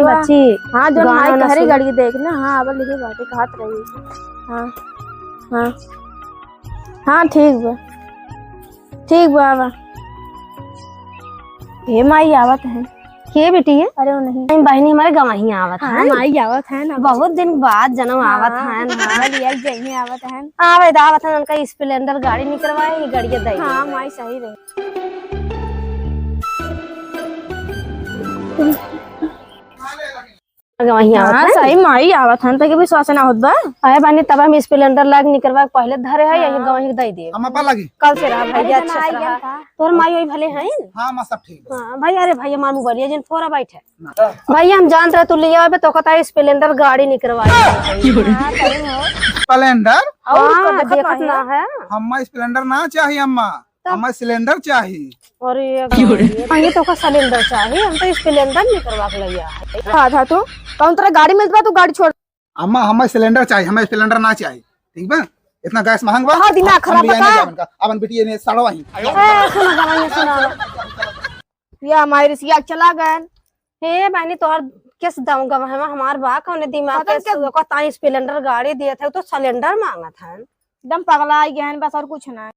बच्ची। हाँ जो गाना माई ना घरे सुन। गाड़ी देखना। हाँ अब लिखे बाटे कहत रही। हाँ हाँ हाँ ठीक बा आवा। हे माई आवत है। के बेटी है? अरे वो नहीं बहनी हमारे गवाही आवत हाँ है। माई आवत है ना। बहुत दिन बाद जन्म आवत है हाँ लिया जइने आवत है। आवे दावत है उनका स्प्लेंडर गाड़ी निकलवाए गाड़िया दे हाँ माई सही रहे। गवाही आवत हाँ है। सही माई आवत है तो के विश्वास ना होत बा। आए बानी तब हम स्प्लेंडर लाग निकलवा पहले धरे है यही गवाही दे दे। अम्मा पा लगी। कल से रहा भैया अरे अच्छा से जना आई रहा। था। तोर माई वही भले हैं। हाँ अम्मा सब ठीक है। हाँ भाई अरे भैया मामू बोलिए जिन थोड़ा बैठे भैया हम जानते रहे तू ले आवे तो कहता है स्प्लेंडर गाड़ी निकलवाई हाँ सही हो। स्प्लेंडर हाँ देखत ना है। अम्मा स्प्लेंडर ना चाहिए अम्मा, अम्मा सिलेंडर चाहिए। और ये तो का सिलेंडर चाहिए हम तो स्प्लेंडर निकलवा के लिया है। हाँ था तू कौन तरह गाड़ी मिलत बा तू गाड़ी छोड़। अम्मा हमें सिलेंडर चाहिए, हमें स्प्लेंडर ना चाहिए। ठीक बा, इतना गैस महंग बा। हाँ दिमाग खराब बता। अपन बेटी ने साड़वा ही सुनो गवाही सुनो या हमारी रिसिया चला गए। हे बहनी तोहर किस दम गवाह में हमार बा कौन दिमाग पता के कहता स्प्लेंडर गाड़ी दिए थे तो सिलेंडर मांगा था। एकदम पगला आई गहन बस और कुछ ना।